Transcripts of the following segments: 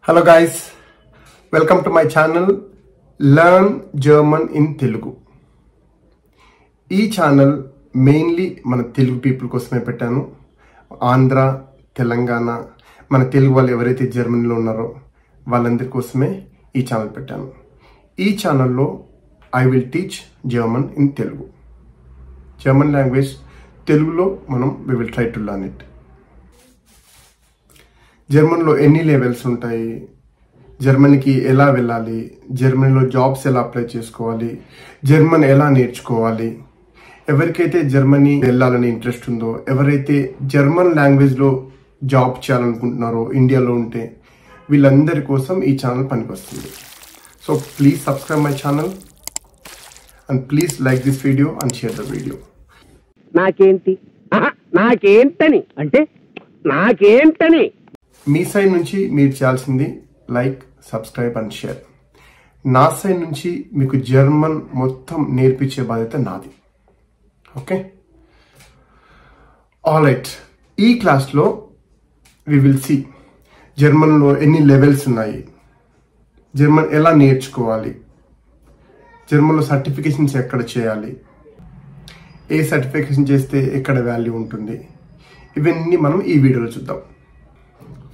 Hello guys, welcome to my channel Learn German in Telugu. ఈ channel mainly మన Telugu people కోసమే పెట్టాను. ఆంధ్ర, తెలంగాణ, మన తెలుగు వాళ్ళు ఎవరైతే జర్మనీలో ఉన్నారో వాళ్ళందరి కోసమే ఈ ఛానల్ పెట్టాను. ఈ ఛానల్లో I will teach German in Telugu. German language తెలుగులో we will try to learn it. జర్మన్లో ఎన్ని లెవెల్స్ ఉంటాయి, జర్మనీకి ఎలా వెళ్ళాలి, జర్మనీలో జాబ్స్ ఎలా అప్లై చేసుకోవాలి, జర్మన్ ఎలా నేర్చుకోవాలి, ఎవరికైతే జర్మనీ వెళ్ళాలని ఇంట్రెస్ట్ ఉందో, ఎవరైతే జర్మన్ లాంగ్వేజ్లో జాబ్ చేయాలనుకుంటున్నారో ఇండియాలో ఉంటే వీళ్ళందరి కోసం ఈ ఛానల్ పనికొస్తుంది. So please subscribe my channel and please like this video and share the video. నాకేంటని మీ సైడ్ నుంచి మీరు చేయాల్సింది లైక్, సబ్స్క్రైబ్ అండ్ షేర్. నా సైడ్ నుంచి మీకు జర్మన్ మొత్తం నేర్పించే బాధ్యత నాది. Okay, all right. ఈ క్లాస్లో వి విల్ సీ జర్మన్లో ఎన్ని లెవెల్స్ ఉన్నాయి, జర్మన్ ఎలా నేర్చుకోవాలి, జర్మన్లో సర్టిఫికేషన్స్ ఎక్కడ చేయాలి, ఏ సర్టిఫికేషన్ చేస్తే ఎక్కడ వాల్యూ ఉంటుంది, ఇవన్నీ మనం ఈ వీడియోలో చూద్దాం.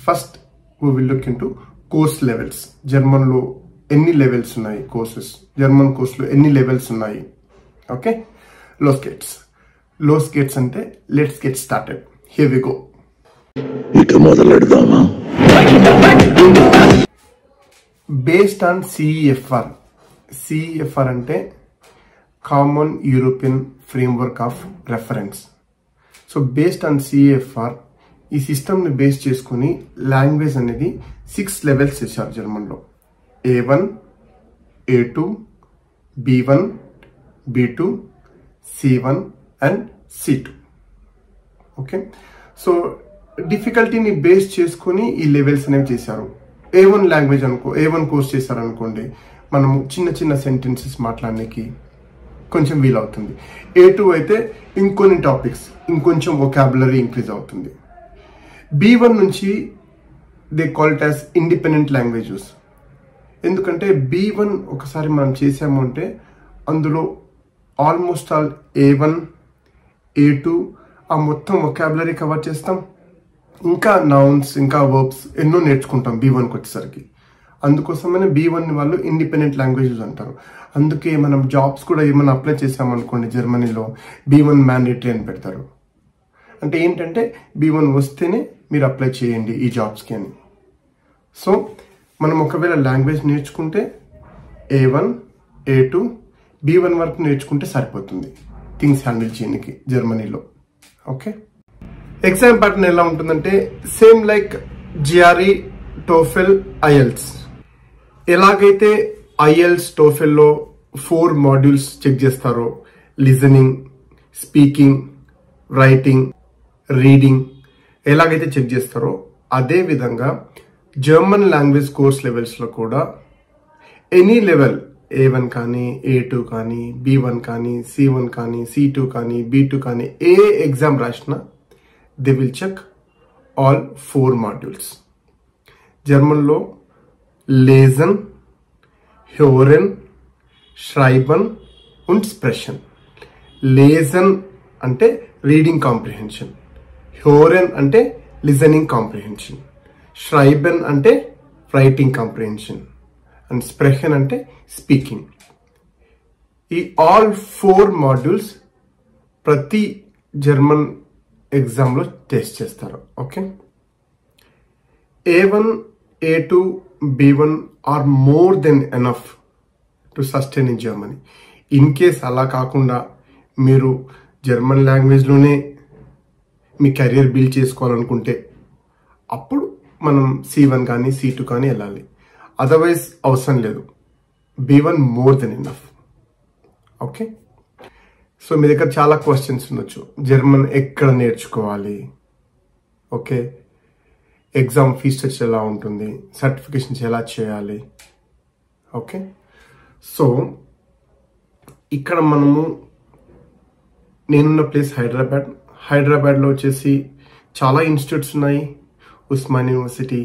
First we will look into course levels. జర్మన్లో ఎన్ని లెవెల్స్ ఉన్నాయి, కోర్సెస్, జర్మన్ కోర్సులో ఎన్ని లెవెల్స్ ఉన్నాయి. ఓకే, లో స్కేట్స్ అంటే let's get started. Here we go. ఇక మొదలెడదామా? బేస్డ్ ఆన్ సిఈఎఫ్ఆర్ అంటే common European framework of reference. So based on CEFR ఈ సిస్టమ్ని బేస్ చేసుకుని లాంగ్వేజ్ అనేది 6 లెవెల్స్ చేశారు జర్మన్లో. A1, A2, B1, B2, C1 and C2. Okay, so డిఫికల్టీని బేస్ చేసుకుని ఈ లెవెల్స్ అనేవి చేశారు. A1 లాంగ్వేజ్ A1 కోర్స్ చేశారనుకోండి, మనము చిన్న చిన్న సెంటెన్సెస్ మాట్లాడడానికి కొంచెం వీలవుతుంది. A2 అయితే ఇంకొన్ని టాపిక్స్, ఇంకొంచెం వొకాబులరీ ఇంక్రీజ్ అవుతుంది. B1 నుంచి they call it as independent languages. ఎందుకంటే B1 ఒకసారి మనం చేసాము అంటే అందులో ఆల్మోస్ట్ ఆల్ A1, A2 ఆ మొత్తం వొకాబులరీ కవర్ చేస్తాం. ఇంకా నౌన్స్, ఇంకా వర్బ్స్ ఎన్నో నేర్చుకుంటాం B1కి వచ్చేసరికి. అందుకోసమనే B1 వాళ్ళు ఇండిపెండెంట్ లాంగ్వేజెస్ అంటారు. అందుకే మనం జాబ్స్ కూడా ఏమైనా అప్లై చేసామనుకోండి జర్మనీలో B1 మ్యాండేటరీ అని పెడతారు. అంటే ఏంటంటే B1 వస్తేనే మీరు అప్లై చేయండి ఈ జాబ్స్కి అని. సో మనం ఒకవేళ లాంగ్వేజ్ నేర్చుకుంటే A1, A2, B1 వరకు నేర్చుకుంటే సరిపోతుంది థింగ్స్ హ్యాండిల్ చేయడానికి జర్మనీలో. ఓకే, ఎగ్జామ్ ప్యాటర్న్ ఎలా ఉంటుందంటే same like GRE, TOEFL, IELTS. ఎలాగైతే IELTS, టోఫెల్లో 4 మాడ్యూల్స్ చెక్ చేస్తారో, లిజనింగ్, స్పీకింగ్, రైటింగ్, రీడింగ్ ఎలాగైతే చెక్ చేస్తారో అదే విధంగా జర్మన్ లాంగ్వేజ్ కోర్స్ లెవెల్స్లో కూడా ఎనీ లెవెల్ A1 కానీ, A2 కానీ, B1 కానీ, C1 కానీ, C2 కానీ, B2 కానీ ఏ ఎగ్జామ్ రాసినా they will check all 4 modules. జర్మన్లో లేజన్, హ్యూరెన్, ష్రైబన్ అండ్ స్ప్రెషన్. లేజన్ అంటే రీడింగ్ కాంప్రిహెన్షన్, హ్యూరెన్ అంటే లిజనింగ్ కాంప్రిహెన్షన్, ష్రైబెన్ అంటే రైటింగ్ కాంప్రిహెన్షన్ అండ్ స్ప్రెషన్ అంటే స్పీకింగ్. ఈ ఆల్ 4 మాడ్యూల్స్ ప్రతి జర్మన్ ఎగ్జామ్లో టెస్ట్ చేస్తారు. Okay, A1, A2, B1 are more than enough to sustain in Germany. In case అలా కాకుండా మీరు జర్మన్ లాంగ్వేజ్లోనే మీ కెరియర్ బిల్డ్ చేసుకోవాలనుకుంటే అప్పుడు మనం C1 కానీ, C2 కానీ వెళ్ళాలి. అదర్వైజ్ అవసరం లేదు. B1 more than enough. Okay, so మీ దగ్గర చాలా క్వశ్చన్స్ ఉండొచ్చు. జర్మన్ ఎక్కడ నేర్చుకోవాలి, ఓకే, ఎగ్జామ్ ఫీ స్ట్రక్చర్ ఎలా ఉంటుంది, సర్టిఫికేషన్స్ ఎలా చేయాలి. ఓకే, సో ఇక్కడ మనము నేనున్న ప్లేస్ హైదరాబాద్లో వచ్చేసి చాలా ఇన్స్టిట్యూట్స్ ఉన్నాయి. Osman university,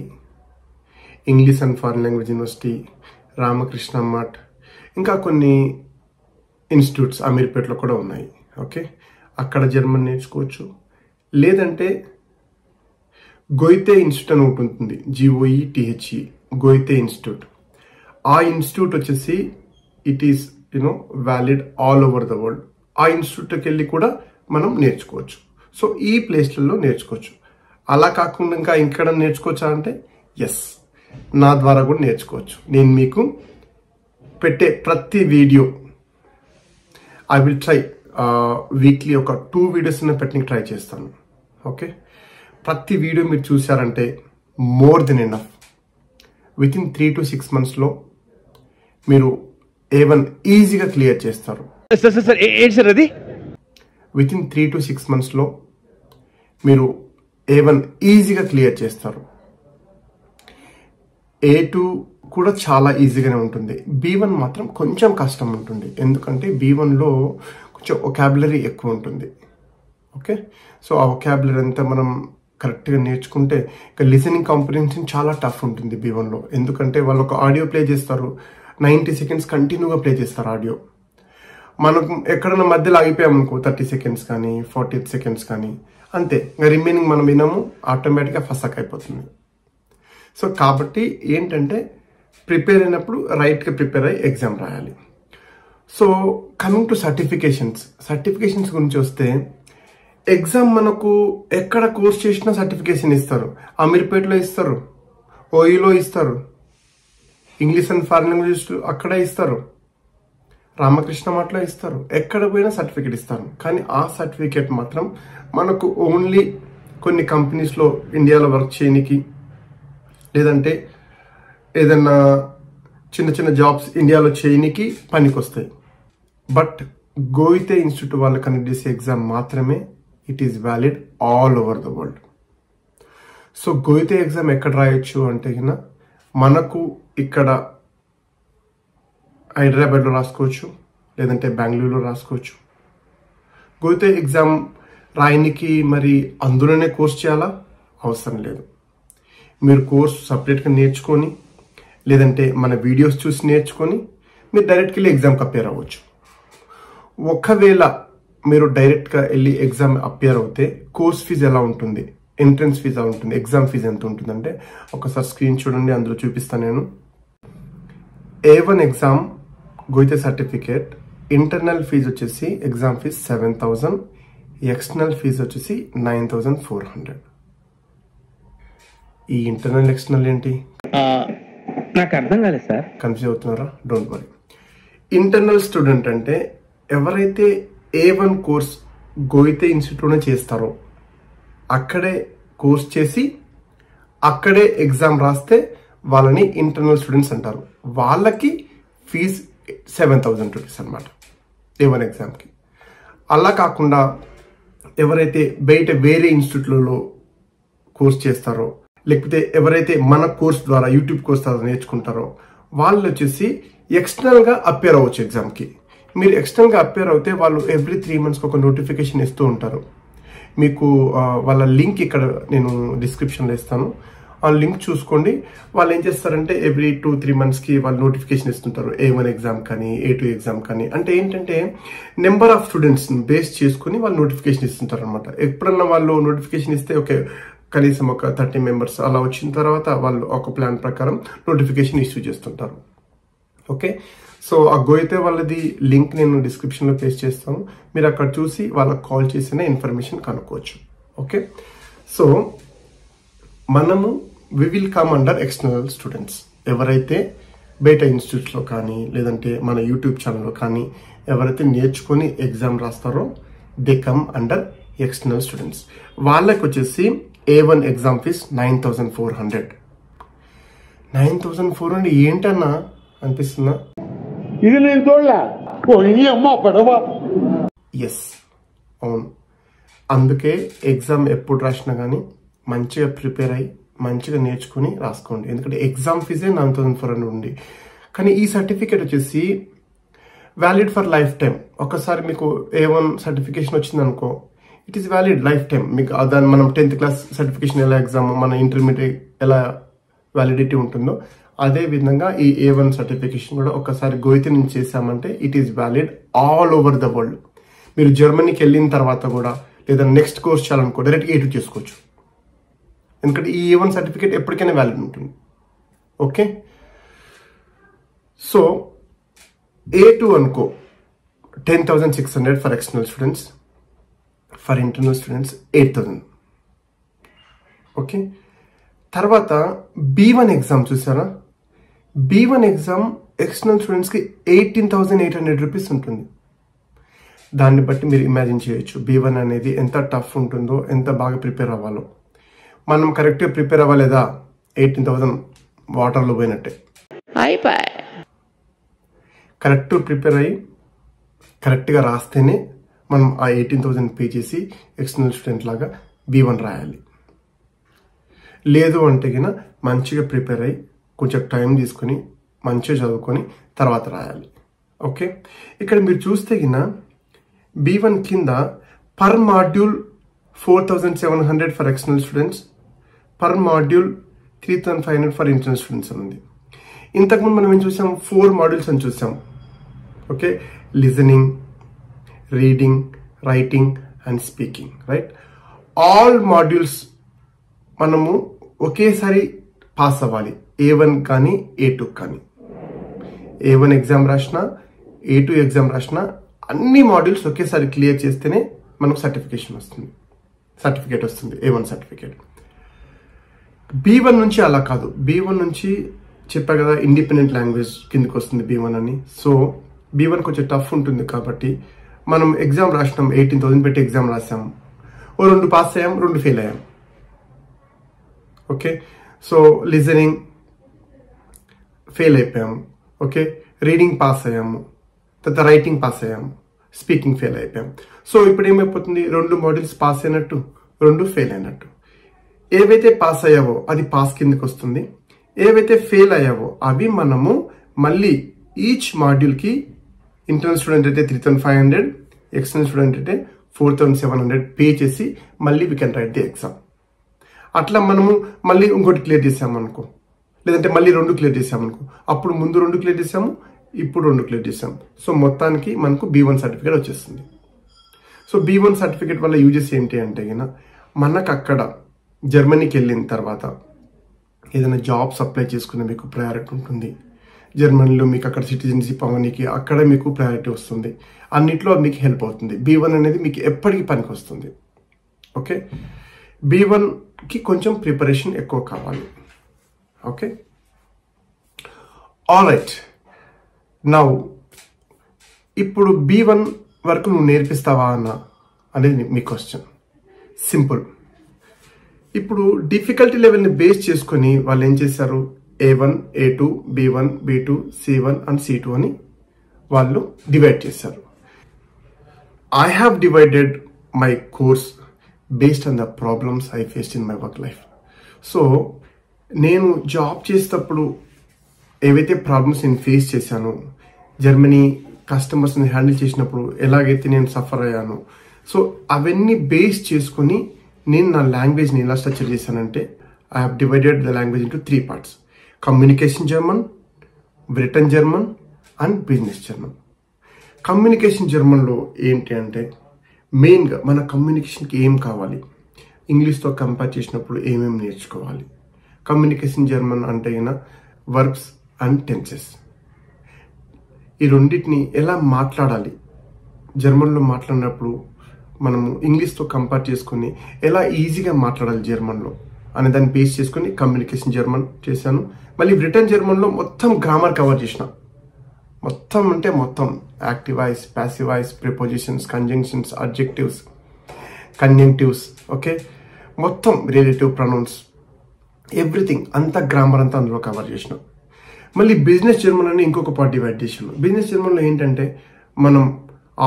English and foreign language university, Ramakrishna Math, ఇంకా కొన్ని ఇన్స్టిట్యూట్స్ అమీర్పేటలో కూడా ఉన్నాయి. ఓకే, అక్కడ జర్మన్ నేర్చుకోవచ్చు. లేదంటే గోయితే ఇన్స్టిట్యూట్ అని ఉంటుంది, GOETHE, గోయితే ఇన్స్టిట్యూట్. ఆ ఇన్స్టిట్యూట్ వచ్చేసి it is valid all over the world. ఆ ఇన్స్టిట్యూట్కి వెళ్ళి కూడా మనం నేర్చుకోవచ్చు. సో ఈ ప్లేస్లలో నేర్చుకోవచ్చు. అలా కాకుండా ఇంకా ఇక్కడ నేర్చుకోవచ్చా అంటే ఎస్, నా ద్వారా కూడా నేర్చుకోవచ్చు. నేను మీకు పెట్టే ప్రతి video I will try weekly ఒక 2 వీడియోస్ పెట్టడానికి ట్రై చేస్తాను. ఓకే, ప్రతి వీడియో మీరు చూసారంటే more than enough. With in 3 to 6 monthsలో మీరు A1 ఈజీగా క్లియర్ చేస్తారు. విత్ ఇన్ 3 to 6 monthsలో మీరు A1 ఈజీగా క్లియర్ చేస్తారు. A2 కూడా చాలా ఈజీగానే ఉంటుంది. B1 మాత్రం కొంచెం కష్టం ఉంటుంది, ఎందుకంటే B1లో కొంచెం వొకాబులరీ ఎక్కువ ఉంటుంది. ఓకే, సో ఆ వొకాబులరీ అంతా మనం కరెక్ట్గా నేర్చుకుంటే ఇక లిసనింగ్ కాంప్రిహెన్షన్ చాలా టఫ్ ఉంటుంది B1లో. ఎందుకంటే వాళ్ళు ఒక ఆడియో ప్లే చేస్తారు, 90 seconds కంటిన్యూగా ప్లే చేస్తారు ఆడియో. మనకు ఎక్కడన్నా మధ్యలో ఆగిపోయామనుకో 30 seconds కానీ 40 seconds కానీ అంతే, ఇంకా రిమైనింగ్ మనం వినము, ఆటోమేటిక్గా ఫసక్ అయిపోతుంది. సో కాబట్టి ఏంటంటే ప్రిపేర్ అయినప్పుడు రైట్గా ప్రిపేర్ అయ్యి ఎగ్జామ్ రాయాలి. సో కమింగ్ టు సర్టిఫికేషన్స్ గురించి వస్తే, ఎగ్జామ్ మనకు ఎక్కడ కోర్స్ చేసినా సర్టిఫికేషన్ ఇస్తారు. అమీర్పేటలో ఇస్తారు, ఓయూలో ఇస్తారు, ఇంగ్లీష్ అండ్ ఫారిన్ లాంగ్వేజ్ అక్కడ ఇస్తారు, రామకృష్ణ మఠలో ఇస్తారు, ఎక్కడ పోయినా సర్టిఫికేట్ ఇస్తారు. కానీ ఆ సర్టిఫికేట్ మాత్రం మనకు ఓన్లీ కొన్ని కంపెనీస్లో ఇండియాలో వర్క్ చేయడానికి, లేదంటే ఏదన్నా చిన్న చిన్న జాబ్స్ ఇండియాలో చేయడానికి పనికి వస్తాయి. బట్ గోయితే ఇన్స్టిట్యూట్ వాళ్ళు కండక్ట్ చేసే ఎగ్జామ్ మాత్రమే it is valid all over the world. So Goethe exam ఎక్కడ రాయొచ్చు అంటే కన్నా మనకు ఇక్కడ హైదరాబాద్లో రాసుకోవచ్చు, లేదంటే బెంగళూరులో రాసుకోవచ్చు. గోయితే ఎగ్జామ్ రాయనికి మరి అందులోనే కోర్స్ చేయాలా అవసరం లేదు. మీరు కోర్స్ సపరేట్గా నేర్చుకొని, లేదంటే మన వీడియోస్ చూసి నేర్చుకొని మీరు డైరెక్ట్గా వెళ్ళి ఎగ్జామ్కి అపేర్ అవ్వచ్చు. ఒకవేళ మీరు డైరెక్ట్గా వెళ్ళి ఎగ్జామ్ అపేర్ అవుతే కోర్స్ ఫీజు ఎలా ఉంటుంది, ఎంట్రన్స్ ఫీజు ఎలా ఉంటుంది, ఎగ్జామ్ ఫీజు ఎంత ఉంటుందంటే ఒకసారి స్క్రీన్ చూడండి, అందులో చూపిస్తాను నేను. A1 exam Goethe certificate internal fee వచ్చేసి ఎగ్జామ్ ఫీజు 7,000, ఎక్స్టర్నల్ ఫీజు వచ్చేసి 9,400. ఈ ఇంటర్నల్ ఎక్స్టర్నల్ ఏంటి నాకు అర్థం కాలేదు సార్. కన్ఫ్యూజ్ అవుతున్నారా? Don't worry. ఇంటర్నల్ స్టూడెంట్ అంటే ఎవరైతే A1 కోర్స్ గోయితే ఇన్స్టిట్యూట్లోనే చేస్తారో, అక్కడే కోర్స్ చేసి అక్కడే ఎగ్జామ్ రాస్తే వాళ్ళని ఇంటర్నల్ స్టూడెంట్స్ అంటారు. వాళ్ళకి ఫీజు 7,000 రూపీస్ అనమాట A1 ఎగ్జామ్కి. అలా కాకుండా ఎవరైతే బయట వేరే ఇన్స్టిట్యూట్లలో కోర్స్ చేస్తారో, లేకపోతే ఎవరైతే మన కోర్స్ ద్వారా యూట్యూబ్ కోర్స్ ద్వారా నేర్చుకుంటారో వాళ్ళు వచ్చేసి ఎక్స్టర్నల్గా అపేర్ అవ్వచ్చు ఎగ్జామ్కి. మీరు ఎక్స్టర్నల్గా అపేర్ అవుతే వాళ్ళు ఎవ్రీ 3 monthsకి ఒక నోటిఫికేషన్ ఇస్తూ ఉంటారు. మీకు వాళ్ళ లింక్ ఇక్కడ నేను డిస్క్రిప్షన్లో ఇస్తాను, ఆ లింక్ చూసుకోండి. వాళ్ళు ఏం చేస్తారంటే ఎవ్రీ 2-3 monthsకి వాళ్ళు నోటిఫికేషన్ ఇస్తుంటారు. A1 ఎగ్జామ్ కానీ A2 ఎగ్జామ్ కానీ. అంటే ఏంటంటే నెంబర్ ఆఫ్ స్టూడెంట్స్ని బేస్ చేసుకుని వాళ్ళు నోటిఫికేషన్ ఇస్తుంటారు అనమాట. ఎప్పుడన్నా వాళ్ళు నోటిఫికేషన్ ఇస్తే ఓకే కనీసం ఒక 30 members అలా వచ్చిన తర్వాత వాళ్ళు ఒక ప్లాన్ ప్రకారం నోటిఫికేషన్ ఇష్యూ చేస్తుంటారు. ఓకే, సో ఆ గోయితే వాళ్ళది లింక్ నేను డిస్క్రిప్షన్లో పేస్ట్ చేస్తాను, మీరు అక్కడ చూసి వాళ్ళకి కాల్ చేసిన ఇన్ఫర్మేషన్ కనుక్కోవచ్చు. ఓకే, సో మనము we will come under external students. ఎవరైతే బయట ఇన్స్టిట్యూట్స్లో కానీ లేదంటే మన యూట్యూబ్ ఛానల్లో కానీ ఎవరైతే నేర్చుకొని ఎగ్జామ్ రాస్తారో they come under external students. వాళ్ళకి వచ్చేసి A1 ఎగ్జామ్ ఫీజ్ 9,400. 9,400 ఏంటన్నా అనిపిస్తుందా? ఇది నేను చూడలే. ఎస్, అవును. అందుకే ఎగ్జామ్ ఎప్పుడు రాసినా కానీ మంచిగా ప్రిపేర్ అయ్యి మంచిగా నేర్చుకుని రాసుకోండి. ఎందుకంటే ఎగ్జామ్ ఫీజే 9,400 ఉంది. కానీ ఈ సర్టిఫికేట్ వచ్చేసి వ్యాలిడ్ ఫర్ లైఫ్ టైం. ఒకసారి మీకు A1 సర్టిఫికేషన్ వచ్చింది అనుకో, it is valid life time. మీకు దాన్ని మనం 10th class సర్టిఫికేషన్ ఎలా ఎగ్జామ్, మన ఇంటర్మీడియట్ ఎలా వ్యాలిడిటీ ఉంటుందో అదే విధంగా ఈ A1 సర్టిఫికేషన్ కూడా ఒకసారి గోయితే నుంచి చేసామంటే it is valid all over the world. మీరు జర్మనీకి వెళ్ళిన తర్వాత కూడా లేదా నెక్స్ట్ కోర్స్ చేయాలనుకో డైరెక్ట్ A2 చేసుకోవచ్చు. ఎందుకంటే ఈ A1 సర్టిఫికేట్ ఎప్పటికైనా వ్యాలిడ్ ఉంటుంది. ఓకే, సో A2 అనుకో 10,600 for external students, for internal students 8,000. Okay, తర్వాత B1 ఎగ్జామ్ చూసారా? B1 ఎగ్జామ్ ఎక్స్టర్నల్ స్టూడెంట్స్కి 18,800 రూపీస్ ఉంటుంది. దాన్ని బట్టి మీరు ఇమాజిన్ చేయొచ్చు B1 అనేది ఎంత టఫ్ ఉంటుందో, ఎంత బాగా ప్రిపేర్ అవ్వాలో. మనం కరెక్ట్గా ప్రిపేర్ అవ్వలేదా 18,000 వాటర్లో పోయినట్టే. కరెక్ట్ ప్రిపేర్ అయ్యి కరెక్ట్గా రాస్తేనే మనం ఆ 18,000 పే చేసి ఎక్స్టర్నల్ స్టూడెంట్ లాగా B1 రాయాలి. లేదు అంటే గిన మంచిగా ప్రిపేర్ అయ్యి కొంచెం టైం తీసుకొని మంచిగా చదువుకొని తర్వాత రాయాలి. ఓకే, ఇక్కడ మీరు చూస్తే గిన B1 కింద per module 4,700 for external students, per module 3,500 for internal students అని ఉంది. ఇంతకుముందు మనం ఏం చూసాం? 4 మాడ్యూల్స్ అని చూసాం. Okay, listening, reading, writing and speaking, right? All modules మనము ఒకేసారి పాస్ అవ్వాలి. A1 కానీ A2 కానీ. A1 ఎగ్జామ్ రాసిన, A2 ఎగ్జామ్ రాసిన అన్ని మాడ్యూల్స్ ఒకేసారి క్లియర్ చేస్తేనే మనకు సర్టిఫికేట్ వస్తుంది, A1 సర్టిఫికేట్. B1 నుంచి అలా కాదు. B1 నుంచి చెప్పా కదా ఇండిపెండెంట్ లాంగ్వేజ్ కిందకి వస్తుంది B1 అని. సో B1 కొంచెం టఫ్ ఉంటుంది కాబట్టి మనం ఎగ్జామ్ రాసినాం, 18,000 పెట్టి ఎగ్జామ్ రాసాము, 2 పాస్ అయ్యాం, 2 ఫెయిల్ అయ్యాం. ఓకే, సో లిజనింగ్ ఫెయిల్ అయిపోయాము. ఓకే, రీడింగ్ పాస్ అయ్యాము, తర్వాత రైటింగ్ పాస్ అయ్యాము, స్పీకింగ్ ఫెయిల్ అయిపోయాం. సో ఇప్పుడు ఏమైపోతుంది? 2 మాడ్యూల్స్ పాస్ అయినట్టు, 2 ఫెయిల్ అయినట్టు. ఏవైతే పాస్ అయ్యావో అది పాస్ కిందకి వస్తుంది, ఏవైతే ఫెయిల్ అయ్యావో అవి మనము మళ్ళీ ఈచ్ మాడ్యూల్కి ఇంటర్నల్ స్టూడెంట్ అయితే 3,500, ఎక్స్టర్నల్ స్టూడెంట్ అయితే 4,700 పే చేసి మళ్ళీ we can write the exam. అట్లా మనము మళ్ళీ ఇంకోటి క్లియర్ చేసామనుకో, లేదంటే మళ్ళీ 2 క్లియర్ చేసామనుకో, అప్పుడు ముందు 2 క్లియర్ చేసాము, ఇప్పుడు 2 క్లియర్ చేసాము. సో మొత్తానికి మనకు B1 సర్టిఫికేట్ వచ్చేస్తుంది. సో B1 సర్టిఫికేట్ వల్ల యూజెస్ ఏంటి అంటే గిన మనకు అక్కడ జర్మనీకి వెళ్ళిన తర్వాత ఏదైనా జాబ్స్ అప్లై చేసుకునే మీకు ప్రయారిటీ ఉంటుంది. జర్మనీలో మీకు అక్కడ సిటిజన్షిప్ అవడానికి అక్కడ మీకు ప్రయారిటీ వస్తుంది. అన్నిట్లో మీకు హెల్ప్ అవుతుంది. B1 అనేది మీకు ఎప్పటికీ పనికి వస్తుంది. ఓకే, B1కి కొంచెం ప్రిపరేషన్ ఎక్కువ కావాలి. Okay, all right. నౌ ఇప్పుడు B1 వరకు నువ్వు నేర్పిస్తావా అనేది మీ క్వశ్చన్. సింపుల్. ఇప్పుడు డిఫికల్టీ లెవెల్ని బేస్ చేసుకొని వాళ్ళు ఏం చేశారు? A1, A2, B1, B2, C1 and C2 అని వాళ్ళు డివైడ్ చేశారు. I have divided my course based on the problems I faced in my work life. So నేను జాబ్ చేసేటప్పుడు ఏవైతే ప్రాబ్లమ్స్ నేను ఫేస్ చేశానో, జర్మనీ కస్టమర్స్ని హ్యాండిల్ చేసినప్పుడు ఎలాగైతే నేను సఫర్ అయ్యానో, సో అవన్నీ బేస్ చేసుకొని నేను నా లాంగ్వేజ్ని ఎలా స్ట్రక్చర్ చేశానంటే I have divided the language into 3 parts: communication German, written German and business German. Communication జర్మన్లో ఏంటి అంటే మెయిన్గా మన కమ్యూనికేషన్కి ఏం కావాలి, ఇంగ్లీష్తో కంపేర్ చేసినప్పుడు ఏమేమి నేర్చుకోవాలి. కమ్యూనికేషన్ జర్మన్ అంటే వర్బ్స్ అండ్ టెన్సెస్, ఈ రెండింటిని ఎలా మాట్లాడాలి, జర్మన్లో మాట్లాడినప్పుడు మనము ఇంగ్లీష్తో కంపేర్ చేసుకుని ఎలా ఈజీగా మాట్లాడాలి జర్మన్లో అనే దాన్ని బేస్ చేసుకుని కమ్యూనికేషన్ జర్మన్ చేశాను. మళ్ళీ బ్రిటన్ జర్మన్లో మొత్తం గ్రామర్ కవర్ చేసిన, మొత్తం అంటే మొత్తం active voice, passive voice, prepositions, conjunctions, adjectives, conjunctives, okay, మొత్తం రిలేటివ్ ప్రొనౌన్స్, ఎవ్రీథింగ్ అంతా గ్రామర్ అంతా అందులో కవర్ చేసిన. మళ్ళీ బిజినెస్ జర్మన్ అని ఇంకొక పార్ట్ డివైడ్ చేసాను. బిజినెస్ జర్మన్లో ఏంటంటే మనం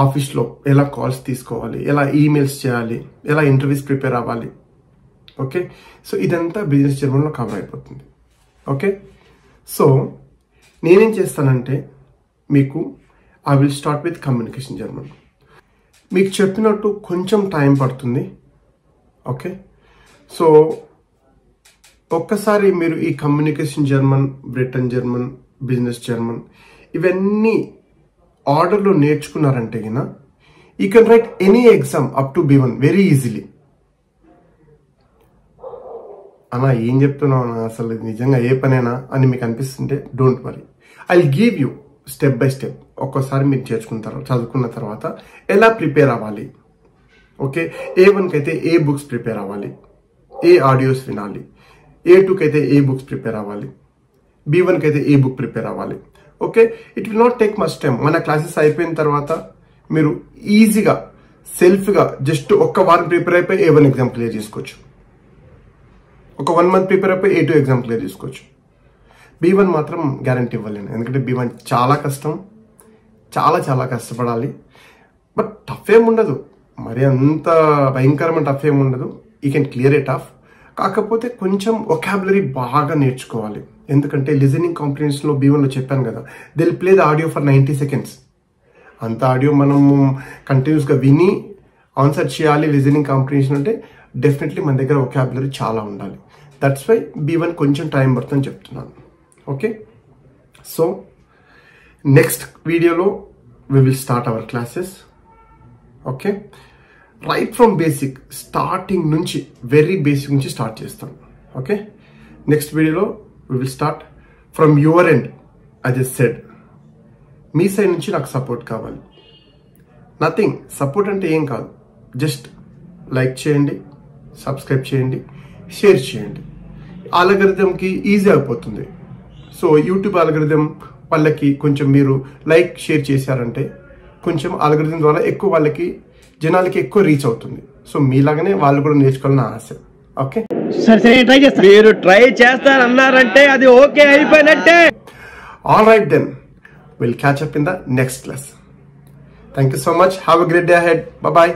ఆఫీస్లో ఎలా కాల్స్ తీసుకోవాలి, ఎలా ఈమెయిల్స్ చేయాలి, ఎలా ఇంటర్వ్యూస్ ప్రిపేర్ అవ్వాలి. ఓకే, సో ఇదంతా బిజినెస్ జర్మన్లో కవర్ అయిపోతుంది. ఓకే, సో నేనేం చేస్తానంటే మీకు I will start with communication German. మీకు చెప్పినట్టు కొంచెం టైం పడుతుంది. ఓకే, సో ఒక్కసారి మీరు ఈ communication German, written German, business German ఇవన్నీ ఆర్డర్లో నేర్చుకున్నారంటే గిన you can write any exam up to B1 very easily. అన్నా ఏం చెప్తున్నావు అసలు నిజంగా ఏ పనేనా అని మీకు అనిపిస్తుంటే don't worry, I give you step by step. ఒక్కోసారి మీరు చదువుకున్న తర్వాత ఎలా ప్రిపేర్ అవ్వాలి. ఓకే, A1కి అయితే ఏ బుక్స్ ప్రిపేర్ అవ్వాలి, ఏ ఆడియోస్ వినాలి, A2కి అయితే ఏ బుక్స్ ప్రిపేర్ అవ్వాలి, B1కి అయితే ఏ బుక్ ప్రిపేర్ అవ్వాలి. Okay, it will not take much time. మన క్లాసెస్ అయిపోయిన తర్వాత మీరు ఈజీగా సెల్ఫ్గా జస్ట్ ఒక్క వారం ప్రిపేర్ అయిపోయి A1 ఎగ్జామ్ క్లియర్ చేసుకోవచ్చు. ఒక 1 మంత్ ప్రిపేర్ అయిపోయి A2 ఎగ్జామ్ క్లియర్ చేసుకోవచ్చు. B1 మాత్రం గ్యారంటీ ఇవ్వలేను, ఎందుకంటే B1 చాలా కష్టం, చాలా చాలా కష్టపడాలి. బట్ టఫ్ ఏం ఉండదు, మరి అంత భయంకరమైన టఫ్ ఏమి ఉండదు. You can clear it of. కాకపోతే కొంచెం వొకాబులరీ బాగా నేర్చుకోవాలి. ఎందుకంటే లిజనింగ్ కాంప్రిహెన్షన్లో B1లో చెప్పాను కదా, they will play the audio for 90 seconds. అంత ఆడియో మనము కంటిన్యూస్గా విని ఆన్సర్ చేయాలి. లిజనింగ్ కాంప్రిహెన్షన్ అంటే డెఫినెట్లీ మన దగ్గర వొకాబులరీ చాలా ఉండాలి. దట్స్ వై B1 కొంచెం టైం పడుతుందని చెప్తున్నాను. ఓకే, సో నెక్స్ట్ వీడియోలో we will start our classes. Okay, right from basic, starting నుంచి వెరీ బేసిక్ నుంచి స్టార్ట్ చేస్తాం. ఓకే, నెక్స్ట్ వీడియోలో we will start from your end. As a said, మీ side నుంచి నాకు సపోర్ట్ కావాలి. నథింగ్, సపోర్ట్ అంటే ఏం కాదు, జస్ట్ లైక్ చేయండి, సబ్స్క్రైబ్ చేయండి, షేర్ చేయండి. ఆల్గరిథంకి ఈజీ అయిపోతుంది. సో యూట్యూబ్ ఆల్గరిథం వాళ్ళకి కొంచెం మీరు లైక్ షేర్ చేశారంటే కొంచెం ఆల్గరిథం ద్వారా ఎక్కువ వాళ్ళకి జనాలకి ఎక్కువ రీచ్ అవుతుంది. సో మీలాగానే వాళ్ళు కూడా నేర్చుకోవాలని ఆశ. ఓకే, సరే ట్రై చేస్తా. మీరు ట్రై చేస్తారన్నారంటే అది ఓకే అయిపోయినట్టే. All right then, will catch up in the next class. Thank you so much. Have a great day ahead. Bye.